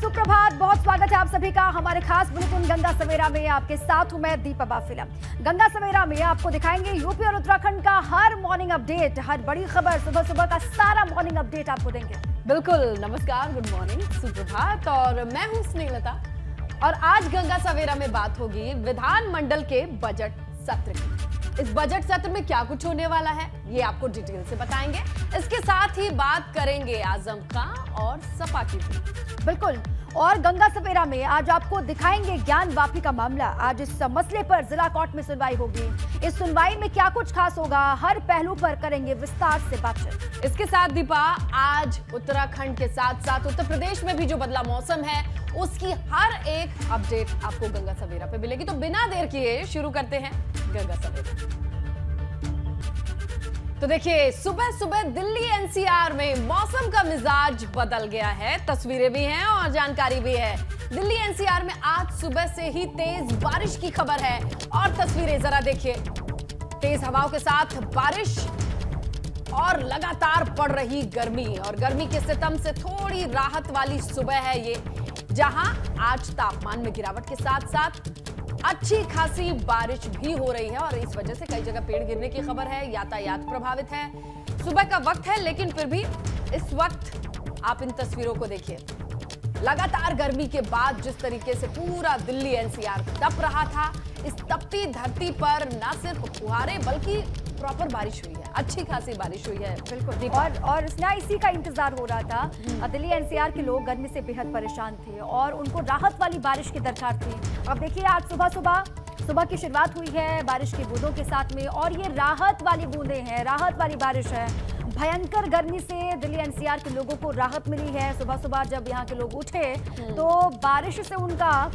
सुप्रभात, बहुत स्वागत है आप सभी का हमारे खास बुलेटिन गंगा सवेरा में। आपके साथ हूं मैं दीपा बाफिला। गंगा सवेरा में आपको दिखाएंगे यूपी और उत्तराखंड का हर मॉर्निंग अपडेट, हर बड़ी खबर, सुबह सुबह का सारा मॉर्निंग अपडेट आपको देंगे। बिल्कुल, नमस्कार, गुड मॉर्निंग, सुप्रभात, और मैं हूं स्नेहलता। और आज गंगा सवेरा में बात होगी विधानमंडल के बजट सत्र की। इस बजट सत्र में क्या कुछ होने वाला है ये आपको डिटेल से बताएंगे। इसके साथ ही बात करेंगे आजम खान और सपा की भी। बिल्कुल, और गंगा सवेरा में आज आपको दिखाएंगे ज्ञान वापी का मामला। आज इस मसले पर जिला कोर्ट में सुनवाई होगी। इस सुनवाई में क्या कुछ खास होगा, हर पहलू पर करेंगे विस्तार से बातचीत। इसके साथ दीपा, आज उत्तराखंड के साथ साथ उत्तर प्रदेश में भी जो बदला मौसम है उसकी हर एक अपडेट आपको गंगा सवेरा पे मिलेगी। तो बिना देर किए शुरू करते हैं गंगा सवेरा। तो देखिए, सुबह सुबह दिल्ली एनसीआर में मौसम का मिजाज बदल गया है। तस्वीरें भी हैं और जानकारी भी है। दिल्ली एनसीआर में आज सुबह से ही तेज बारिश की खबर है और तस्वीरें जरा देखिए। तेज हवाओं के साथ बारिश और लगातार पड़ रही गर्मी, और गर्मी के सितम से थोड़ी राहत वाली सुबह है ये, जहां आज तापमान में गिरावट के साथ साथ अच्छी खासी बारिश भी हो रही है। और इस वजह से कई जगह पेड़ गिरने की खबर है, यातायात प्रभावित है। सुबह का वक्त है, लेकिन फिर भी इस वक्त आप इन तस्वीरों को देखिए। लगातार गर्मी के बाद जिस तरीके से पूरा दिल्ली एनसीआर तप रहा था, इस तपती धरती पर न सिर्फ फुहारे बल्कि प्रॉपर बारिश हुई है, अच्छी खासी बारिश हुई है। बिल्कुल, और इसी का इंतजार हो रहा था। दिल्ली एनसीआर के लोग गर्मी से बेहद परेशान थे और उनको राहत वाली बारिश की दरकार थी। अब देखिए, आज सुबह की शुरुआत हुई है बारिश की बूंदों के साथ में, और ये राहत वाली बूंदें हैं, राहत वाली बारिश है। भयंकर गर्मी से दिल्ली एनसीआर के लोगों को राहत मिली है। सुबह सुबह जब यहाँ के लोग उठे तो बारिश से उनका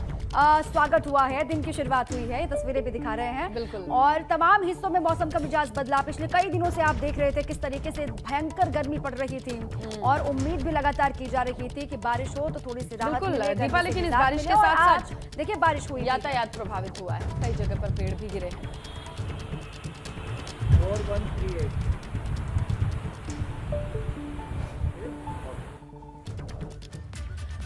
स्वागत हुआ है, दिन की शुरुआत हुई है। ये तस्वीरें भी दिखा रहे हैं। बिल्कुल। और तमाम हिस्सों में मौसम का मिजाज बदला। पिछले कई दिनों से आप देख रहे थे किस तरीके से भयंकर गर्मी पड़ रही थी, और उम्मीद भी लगातार की जा रही थी कि बारिश हो तो थोड़ी सी राहत मिले। दीपा, लेकिन इस बारिश के साथ साथ देखिए बारिश हुई, यातायात प्रभावित हुआ है, कई जगह पर पेड़ भी गिरे हैं।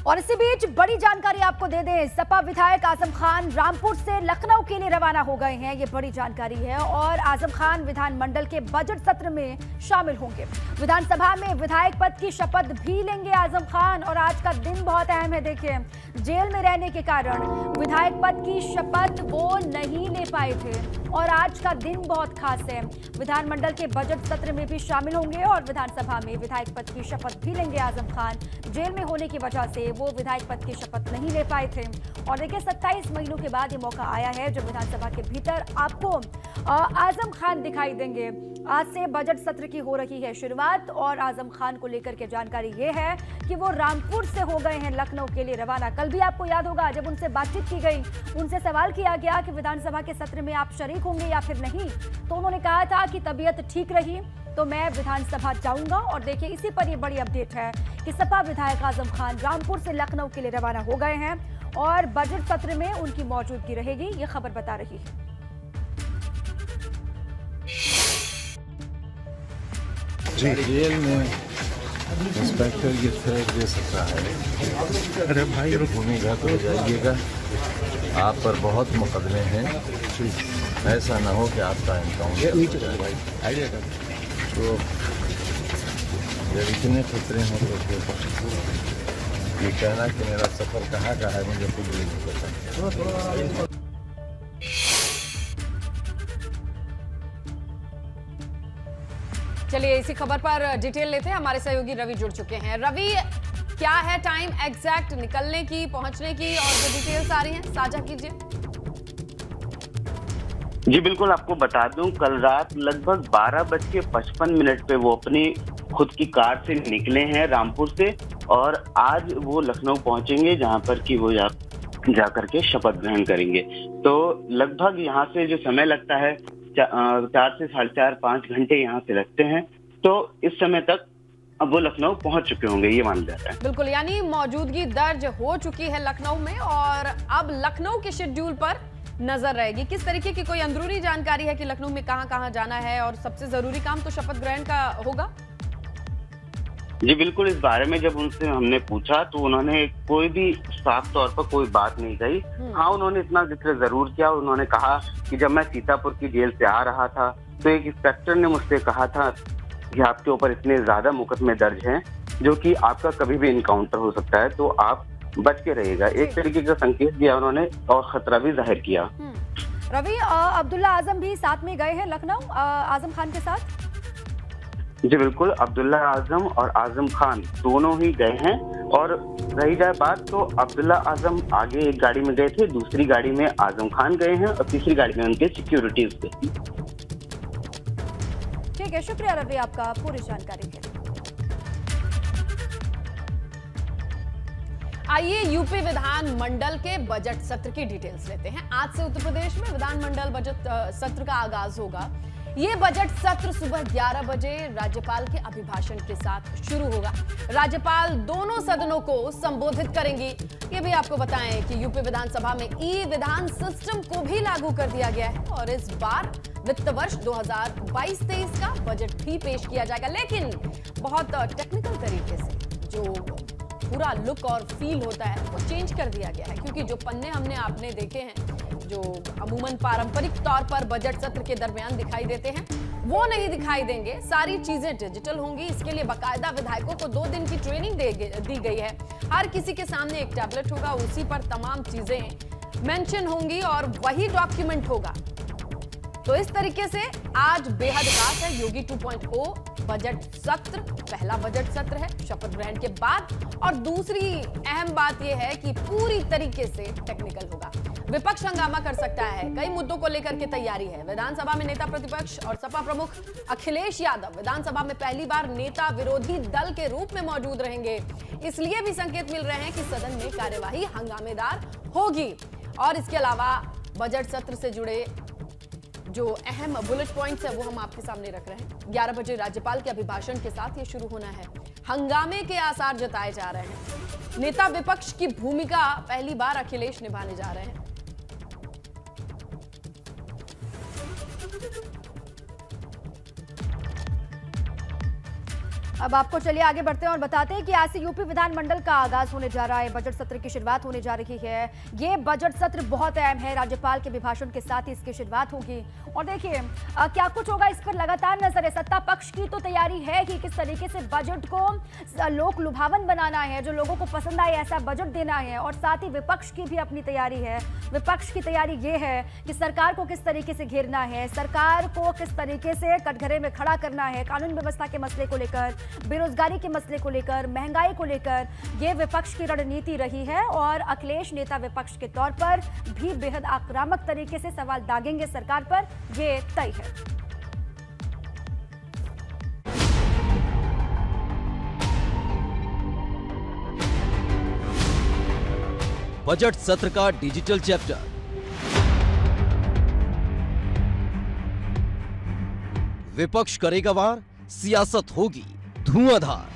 और इसी बीच बड़ी जानकारी आपको दे दें, सपा विधायक आजम खान रामपुर से लखनऊ के लिए रवाना हो गए हैं। ये बड़ी जानकारी है। और आजम खान विधानमंडल के बजट सत्र में शामिल होंगे। विधानसभा में विधायक पद की शपथ भी लेंगे आजम खान। और आज का दिन बहुत अहम है। देखिए, जेल में रहने के कारण विधायक पद की शपथ वो नहीं ले पाए थे, और आज का दिन बहुत खास है। विधानमंडल के बजट सत्र में भी शामिल होंगे और विधानसभा में विधायक पद की शपथ भी लेंगे आजम खान। जेल में होने की वजह से वो विधायक पद की शपथ नहीं ले पाए थे। और देखिए, 27 महीनों के बाद ये मौका आया है जब विधानसभा के भीतर आपको आजम खान दिखाई देंगे। आज से बजट सत्र की हो रही है शुरुआत, और आजम खान को लेकर के जानकारी ये है कि वो रामपुर से हो गए हैं लखनऊ के लिए रवाना। कल भी आपको याद होगा, जब उनसे बातचीत की गई, उनसे सवाल किया गया कि विधानसभा के सत्र में आप शरीक होंगे या फिर नहीं, तो उन्होंने कहा था कि तबीयत ठीक रही तो मैं विधानसभा जाऊंगा। और देखिए, इसी पर ये बड़ी अपडेट है कि सपा विधायक आजम खान रामपुर से लखनऊ के लिए रवाना हो गए हैं और बजट सत्र में उनकी मौजूदगी रहेगी, ये खबर बता रही है। जी, जेल में इंस्पेक्टर ये थ्रेट दे सकता है। अरे भाई, भूमिगत हो जाइएगा, आप पर बहुत मुकदमे हैं, ऐसा ना हो कि आपका एनकाउंटर हो जाए। तो जब इतने खतरे हैं तो फिर ये कहना कि मेरा सफर कहाँ का है मुझे खुद भी नहीं पता। चलिए, इसी खबर पर डिटेल लेते हैं। हमारे सहयोगी रवि जुड़ चुके हैं। रवि, क्या है टाइम एग्जैक्ट निकलने की, पहुंचने की, और जो डिटेल्स आ रही हैं साझा कीजिए। जी बिल्कुल, आपको बता दूं, कल रात लगभग 12:55 पे वो अपनी खुद की कार से निकले हैं रामपुर से, और आज वो लखनऊ पहुंचेंगे, जहां पर कि वो जाकर के शपथ ग्रहण करेंगे। तो लगभग यहाँ से जो समय लगता है 4 से 4.5 घंटे यहाँ से लगते हैं। तो इस समय तक अब वो लखनऊ पहुंच चुके होंगे, ये माना जाता है। बिल्कुल, यानी मौजूदगी दर्ज हो चुकी है लखनऊ में, और अब लखनऊ के शेड्यूल पर नजर रहेगी। किस तरीके की कोई अंदरूनी जानकारी है कि लखनऊ में कहां-कहां जाना है, और सबसे जरूरी काम तो शपथ ग्रहण का होगा? जी बिल्कुल, इस बारे में जब उनसे हमने पूछा तो उन्होंने कोई भी साफ तौर पर कोई बात नहीं कही। हाँ, उन्होंने इतना जिक्र जरूर किया, उन्होंने कहा कि जब मैं सीतापुर की जेल से आ रहा था तो एक इंस्पेक्टर ने मुझसे कहा था कि आपके ऊपर इतने ज्यादा मुकदमे दर्ज हैं जो कि आपका कभी भी इनकाउंटर हो सकता है, तो आप बच के रहिएगा। एक तरीके का संकेत दिया उन्होंने और खतरा भी जाहिर किया। रवि, अब्दुल्ला आजम भी साथ में गए हैं लखनऊ आजम खान के साथ? जी बिल्कुल, अब्दुल्ला आजम और आजम खान दोनों ही गए हैं। और रही जाए बात तो अब्दुल्ला आजम आगे एक गाड़ी में गए थे, दूसरी गाड़ी में आजम खान गए हैं और तीसरी गाड़ी में उनके सिक्योरिटीज थे। ठीक है, शुक्रिया रवि आपका पूरी जानकारी के लिए। आइए यूपी विधान मंडल के बजट सत्र की डिटेल्स लेते हैं। आज से उत्तर प्रदेश में विधानमंडल बजट सत्र का आगाज होगा। ये बजट सत्र सुबह 11 बजे राज्यपाल के अभिभाषण के साथ शुरू होगा। राज्यपाल दोनों सदनों को संबोधित करेंगी। ये भी आपको बताएं कि यूपी विधानसभा में ई विधान सिस्टम को भी लागू कर दिया गया है और इस बार वित्त वर्ष 2022-23 का बजट भी पेश किया जाएगा, लेकिन बहुत टेक्निकल तरीके से। जो पूरा लुक और फील होता है वो चेंज कर दिया गया है, क्योंकि जो पन्ने आपने देखे हैं जो अमूमन पारंपरिक तौर पर बजट सत्र के दरमियान दिखाई देते हैं वो नहीं दिखाई देंगे। सारी चीजें डिजिटल होंगी। इसके लिए बाकायदा विधायकों को 2 दिन की ट्रेनिंग दी गई है। हर किसी के सामने एक टैबलेट होगा, उसी पर तमाम चीजें मेंशन होंगी और वही डॉक्यूमेंट होगा। तो इस तरीके से आज बेहद खास है योगी 2.0 बजट सत्र। पहला बजट सत्र है शपथ ग्रहण के बाद, और दूसरी अहम बात यह है कि पूरी तरीके से टेक्निकल होगा। विपक्ष हंगामा कर सकता है, कई मुद्दों को लेकर के तैयारी है। विधानसभा में नेता प्रतिपक्ष और सपा प्रमुख अखिलेश यादव विधानसभा में पहली बार नेता विरोधी दल के रूप में मौजूद रहेंगे। इसलिए भी संकेत मिल रहे हैं कि सदन में कार्यवाही हंगामेदार होगी। और इसके अलावा बजट सत्र से जुड़े जो अहम बुलेट पॉइंट्स है वो हम आपके सामने रख रहे हैं। 11 बजे राज्यपाल के अभिभाषण के साथ ये शुरू होना है। हंगामे के आसार जताए जा रहे हैं। नेता विपक्ष की भूमिका पहली बार अखिलेश निभाने जा रहे हैं। अब आपको चलिए आगे बढ़ते हैं और बताते हैं कि आज से यूपी विधानमंडल का आगाज होने जा रहा है। बजट सत्र की शुरुआत होने जा रही है। ये बजट सत्र बहुत अहम है। राज्यपाल के अभिभाषण के साथ ही इसकी शुरुआत होगी और देखिए क्या कुछ होगा इस पर लगातार नजर है। सत्ता पक्ष की तो तैयारी है कि किस तरीके से बजट को लोक लुभावन बनाना है, जो लोगों को पसंद आए ऐसा बजट देना है, और साथ ही विपक्ष की भी अपनी तैयारी है। विपक्ष की तैयारी ये है कि सरकार को किस तरीके से घेरना है, सरकार को किस तरीके से कटघरे में खड़ा करना है, कानून व्यवस्था के मसले को लेकर, बेरोजगारी के मसले को लेकर, महंगाई को लेकर। ये विपक्ष की रणनीति रही है और अखिलेश नेता विपक्ष के तौर पर भी बेहद आक्रामक तरीके से सवाल दागेंगे सरकार पर, ये तय है। बजट सत्र का डिजिटल चैप्टर। विपक्ष करेगा वार, सियासत होगी धुआंधार।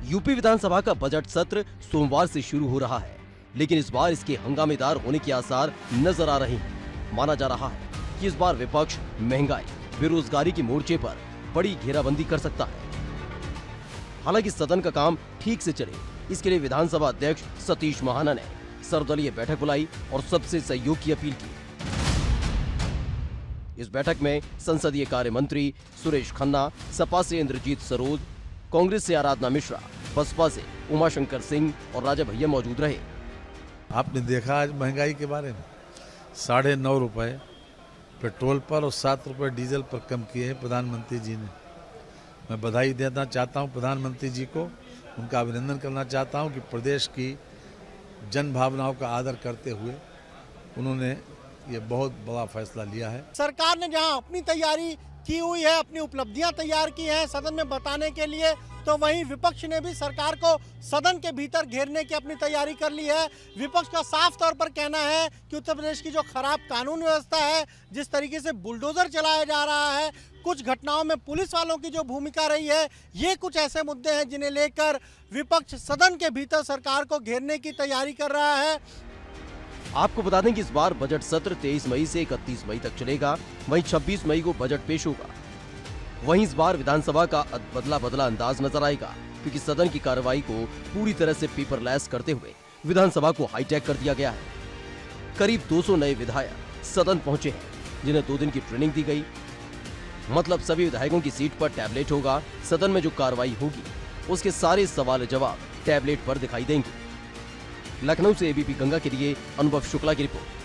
यूपी विधानसभा का बजट सत्र सोमवार से शुरू हो रहा है, लेकिन इस बार इसके हंगामेदार होने के आसार नजर आ रहे हैं। माना जा रहा है कि इस बार विपक्ष महंगाई, बेरोजगारी के मोर्चे पर बड़ी घेराबंदी कर सकता है। हालांकि सदन का काम ठीक से चले, इसके लिए विधानसभा अध्यक्ष सतीश महाना ने सर्वदलीय बैठक बुलाई और सबसे सहयोग की अपील की। इस बैठक में संसदीय कार्य मंत्री सुरेश खन्ना, सपा से इंद्रजीत सरोज, कांग्रेस से आराधना मिश्रा, बसपा से उमाशंकर सिंह और राजा भैया मौजूद रहे। आपने देखा आज महंगाई के बारे में 9.5 रुपए पेट्रोल पर और 7 रुपए डीजल पर कम किए हैं प्रधानमंत्री जी ने। मैं बधाई देना चाहता हूं प्रधानमंत्री जी को, उनका अभिनंदन करना चाहता हूं कि प्रदेश की जन भावनाओं का आदर करते हुए उन्होंने ये बहुत बड़ा फैसला लिया है। सरकार ने जहां अपनी तैयारी की हुई है, अपनी उपलब्धियां तैयार की हैं सदन में बताने के लिए, तो वहीं विपक्ष ने भी सरकार को सदन के भीतर घेरने की अपनी तैयारी कर ली है। विपक्ष का साफ तौर पर कहना है कि उत्तर प्रदेश की जो खराब कानून व्यवस्था है, जिस तरीके से बुलडोजर चलाया जा रहा है, कुछ घटनाओं में पुलिस वालों की जो भूमिका रही है, ये कुछ ऐसे मुद्दे हैं जिन्हें लेकर विपक्ष सदन के भीतर सरकार को घेरने की तैयारी कर रहा है। आपको बता दें कि इस बार बजट सत्र 23 मई से 31 मई तक चलेगा, वहीं 26 मई को बजट पेश होगा। वहीं इस बार विधानसभा का बदला बदला अंदाज नजर आएगा, क्योंकि सदन की कार्रवाई को पूरी तरह से पेपरलेस करते हुए विधानसभा को हाईटेक कर दिया गया है। करीब 200 नए विधायक सदन पहुंचे हैं, जिन्हें 2 दिन की ट्रेनिंग दी गई। मतलब सभी विधायकों की सीट पर टैबलेट होगा। सदन में जो कार्रवाई होगी उसके सारे सवाल जवाब टैबलेट पर दिखाई देंगे। लखनऊ से एबीपी गंगा के लिए अनुभव शुक्ला की रिपोर्ट।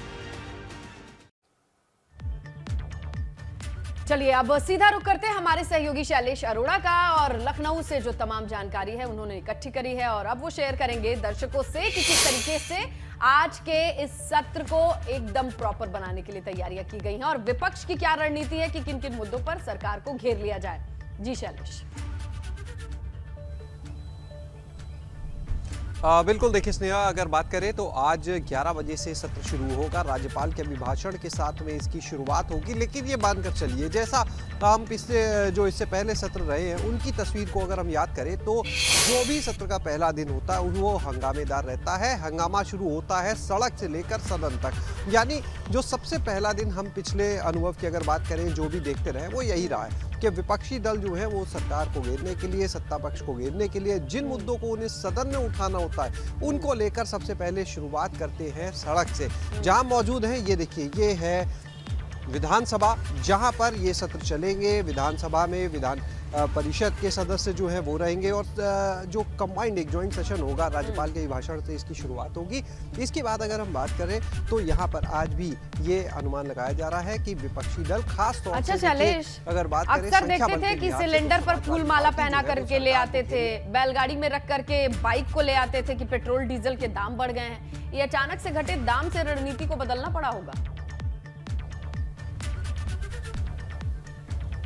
चलिए अब सीधा रुख करते हैं हमारे सहयोगी शैलेश अरोड़ा का, और लखनऊ से जो तमाम जानकारी है उन्होंने इकट्ठी करी है और अब वो शेयर करेंगे दर्शकों से कि किस तरीके से आज के इस सत्र को एकदम प्रॉपर बनाने के लिए तैयारियां की गई हैं और विपक्ष की क्या रणनीति है कि किन किन मुद्दों पर सरकार को घेर लिया जाए। जी शैलेश। बिल्कुल, देखिए स्नेहा, अगर बात करें तो आज 11 बजे से सत्र शुरू होगा। राज्यपाल के अभिभाषण के साथ में इसकी शुरुआत होगी, लेकिन ये मानकर चलिए जैसा हम इससे पहले सत्र रहे हैं उनकी तस्वीर को अगर हम याद करें तो जो भी सत्र का पहला दिन होता है वो हंगामेदार रहता है। हंगामा शुरू होता है सड़क से लेकर सदन तक, यानी जो सबसे पहला दिन हम पिछले अनुभव की अगर बात करें जो भी देखते रहे वो यही रहा है कि विपक्षी दल जो है वो सरकार को घेरने के लिए, सत्ता पक्ष को घेरने के लिए जिन मुद्दों को उन्हें सदन में उठाना होता है उनको लेकर सबसे पहले शुरुआत करते हैं सड़क से। जहां मौजूद है ये देखिए, ये है विधानसभा, जहां पर ये सत्र चलेंगे। विधानसभा में विधान परिषद के सदस्य जो है वो रहेंगे और जो कंबाइंड एक जॉइंट सेशन होगा राज्यपाल के भाषण से इसकी शुरुआत होगी। इसके बाद अगर हम बात करें तो यहाँ पर आज भी ये अनुमान लगाया जा रहा है कि विपक्षी दल खास तौर से शैलेश, अगर बात करें अक्सर देखते थे कि सिलेंडर पर फूल माला पहना करके ले आते थे, बैलगाड़ी में रख करके बाइक को ले आते थे कि पेट्रोल डीजल के दाम बढ़ गए हैं। ये अचानक से घटे दाम से रणनीति को बदलना पड़ा होगा।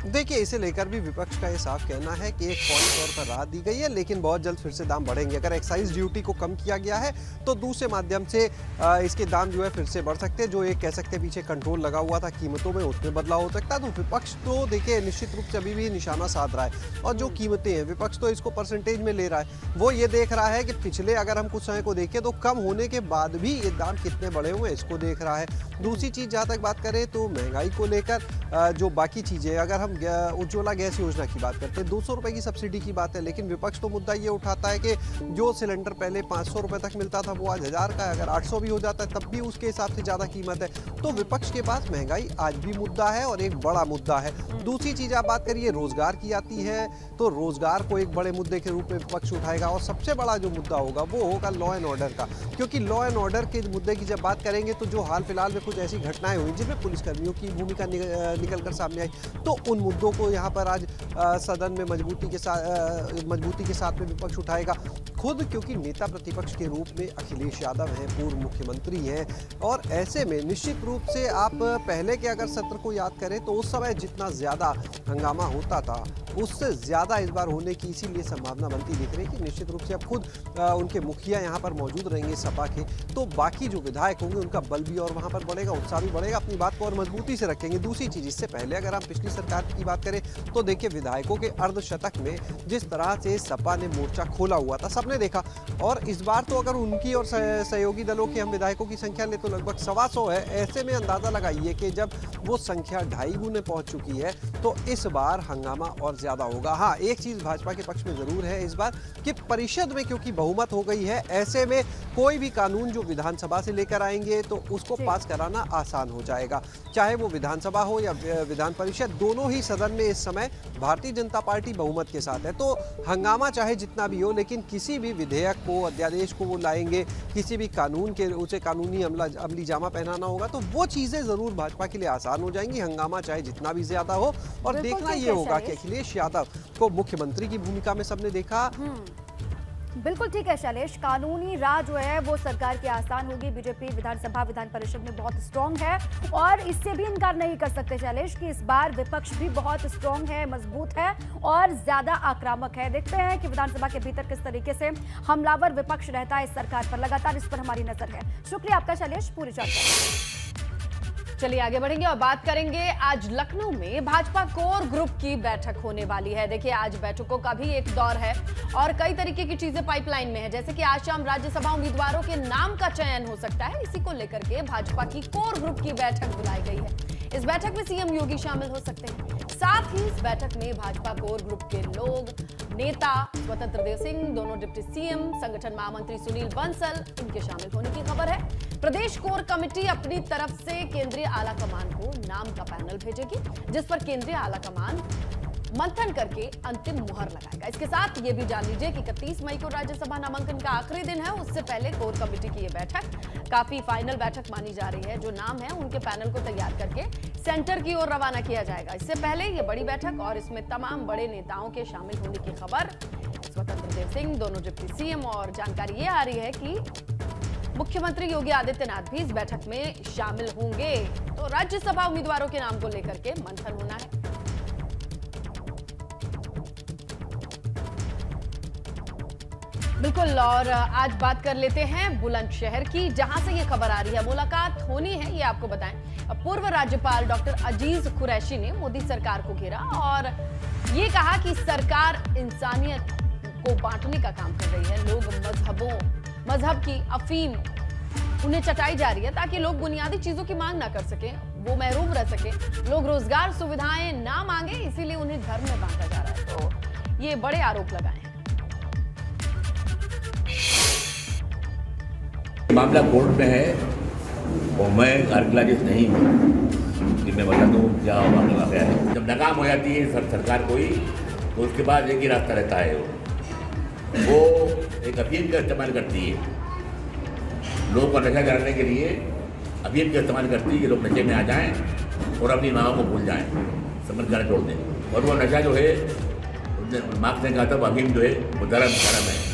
देखिए, इसे लेकर भी विपक्ष का ये साफ कहना है कि एक फौरी तौर पर राहत दी गई है, लेकिन बहुत जल्द फिर से दाम बढ़ेंगे। अगर एक्साइज ड्यूटी को कम किया गया है तो दूसरे माध्यम से इसके दाम जो है फिर से बढ़ सकते हैं। जो एक कह सकते हैं पीछे कंट्रोल लगा हुआ था कीमतों में, उसमें बदलाव हो सकता है। तो विपक्ष तो देखिए निश्चित रूप से अभी भी निशाना साध रहा है, और जो कीमतें हैं विपक्ष तो इसको परसेंटेज में ले रहा है। वो ये देख रहा है कि पिछले अगर हम कुछ समय को देखें तो कम होने के बाद भी ये दाम कितने बढ़े हुए हैं, इसको देख रहा है। दूसरी चीज़ जहाँ तक बात करें तो महंगाई को लेकर जो बाकी चीज़ें, अगर हम उज्ज्वला गैस योजना की बात करते हैं, 200 रुपए की सब्सिडी की बात है, लेकिन विपक्ष तो मुद्दा ये उठाता है कि जो सिलेंडर पहले 500 रुपए तक मिलता था वो आज 1000 का है। अगर 800 भी हो जाता है तब भी उसके हिसाब से ज़्यादा कीमत है। तो विपक्ष के पास महंगाई आज भी मुद्दा है और एक बड़ा मुद्दा है। दूसरी चीज़ आप बात करिए रोजगार की आती है तो रोजगार को एक बड़े मुद्दे के रूप में विपक्ष उठाएगा, और सबसे बड़ा जो मुद्दा होगा वो होगा लॉ एंड ऑर्डर का, क्योंकि लॉ एंड ऑर्डर के मुद्दे की जब बात करेंगे तो जो हाल फिलहाल में कुछ ऐसी घटनाएं हुई जिनमें पुलिसकर्मियों की भूमिका निकल कर सामने आई, तो उन मुद्दों को यहाँ पर आज सदन में मजबूती के साथ में विपक्ष उठाएगा खुद, क्योंकि नेता प्रतिपक्ष के रूप में अखिलेश यादव हैं, पूर्व मुख्यमंत्री हैं। और ऐसे में निश्चित रूप से आप पहले के अगर सत्र को याद करें तो उस समय जितना ज़्यादा हंगामा होता था उससे ज़्यादा इस बार होने की इसीलिए संभावना बनती दिख रही है कि निश्चित रूप से अब खुद उनके मुखिया यहाँ पर मौजूद रहेंगे सपा के, तो बाकी जो विधायक होंगे उनका बल भी और वहाँ पर बढ़ेगा, उत्साह भी बढ़ेगा, अपनी बात को और मजबूती से रखेंगे। दूसरी चीज़, इससे पहले अगर हम पिछली सरकार की बात करें तो देखिए विधायकों के अर्धशतक में जिस तरह से सपा ने मोर्चा खोला हुआ था सबने देखा, और इस बार तो अगर उनकी और सहयोगी दलों के हम विधायकों की संख्या ले तो लगभग 125 है। ऐसे में अंदाजा लगाइए कि जब वो संख्या 2.5 गुने पहुंच चुकी है तो इस बार हंगामा और ज्यादा होगा। हाँ, एक चीज भाजपा के पक्ष में जरूर है इस बार कि परिषद में क्योंकि बहुमत हो गई है, ऐसे में कोई भी कानून जो विधानसभा से लेकर आएंगे तो उसको पास कराना आसान हो जाएगा, चाहे वो विधानसभा हो या विधान परिषद, दोनों ही सदन में इस समय भारतीय जनता पार्टी बहुमत के साथ है। तो हंगामा चाहे जितना भी हो, लेकिन किसी भी विधेयक को, अध्यादेश को वो लाएंगे, किसी भी कानून के उसे कानूनी अमली जामा पहनाना होगा तो वो चीजें जरूर भाजपा के लिए आसान हो जाएंगी, हंगामा चाहे जितना भी ज्यादा हो। और देखना ये होगा कि अखिलेश यादव को मुख्यमंत्री की भूमिका में सबने देखा। बिल्कुल ठीक है शैलेश, कानूनी राह जो है वो सरकार की आसान होगी। बीजेपी विधानसभा विधान परिषद में बहुत स्ट्रांग है और इससे भी इनकार नहीं कर सकते शैलेश कि इस बार विपक्ष भी बहुत स्ट्रांग है, मजबूत है और ज्यादा आक्रामक है। देखते हैं कि विधानसभा के भीतर किस तरीके से हमलावर विपक्ष रहता है इस सरकार पर, लगातार इस पर हमारी नजर है। शुक्रिया आपका शैलेश, पूरी जानकारी। चलिए आगे बढ़ेंगे और बात करेंगे आज लखनऊ में भाजपा कोर ग्रुप की बैठक होने वाली है। देखिए आज बैठकों का भी एक दौर है और कई तरीके की चीजें पाइपलाइन में है, जैसे कि आज शाम राज्यसभा उम्मीदवारों के नाम का चयन हो सकता है। इसी को लेकर के भाजपा की कोर ग्रुप की बैठक बुलाई गई है। इस बैठक में सीएम योगी शामिल हो सकते हैं। साथ ही इस बैठक में भाजपा कोर ग्रुप के लोग, नेता स्वतंत्र देव सिंह, दोनों डिप्टी सीएम, संगठन महामंत्री सुनील बंसल, इनके शामिल होने की खबर है। प्रदेश कोर कमेटी अपनी तरफ से केंद्रीय आला कमान को नाम का पैनल भेजेगी, जिस पर केंद्रीय आला कमान मंथन करके अंतिम मुहर लगाएगा। इसके साथ ये भी जान लीजिए कि 31 मई को राज्यसभा नामांकन का आखिरी दिन है। उससे पहले कोर कमेटी की ये बैठक काफी फाइनल बैठक मानी जा रही है। जो नाम है उनके पैनल को तैयार करके सेंटर की ओर रवाना किया जाएगा। इससे पहले ये बड़ी बैठक और इसमें तमाम बड़े नेताओं के शामिल होने की खबर, स्वतंत्र देव सिंह, दोनों डिप्टी सीएम, और जानकारी ये आ रही है कि मुख्यमंत्री योगी आदित्यनाथ भी इस बैठक में शामिल होंगे। तो राज्यसभा उम्मीदवारों के नाम को लेकर के मंथन होना है। बिल्कुल, और आज बात कर लेते हैं बुलंदशहर की, जहां से ये खबर आ रही है। मुलाकात होनी है, ये आपको बताएं। पूर्व राज्यपाल डॉक्टर अजीज कुरैशी ने मोदी सरकार को घेरा और ये कहा कि सरकार इंसानियत को बांटने का काम कर रही है। लोग मजहब की अफीम उन्हें चटाई जा रही है ताकि लोग बुनियादी चीजों की मांग ना कर सके, वो महरूम रह सके, लोग रोजगार सुविधाएं ना मांगे, इसीलिए उन्हें धर्म में बांटा जा रहा है। तो ये बड़े आरोप लगाए हैं। मामला कोर्ट में है और मैं आर्कियोलॉजिस्ट नहीं हूँ कि मैं बता दूँ क्या मामला गया है। जब नाकाम हो जाती है सरकार कोई, तो उसके बाद एक ही रास्ता रहता है, वो एक अफीम का इस्तेमाल करती है। लोगों को नशा कराने के लिए अफीम का इस्तेमाल करती है कि लोग नशे में आ जाएं और अपनी माँओं को भूल जाएं, समझ कर छोड़ दें। और वो नशा जो है, मार्क्स ने कहा था, अफीम जो है वो धर्म है।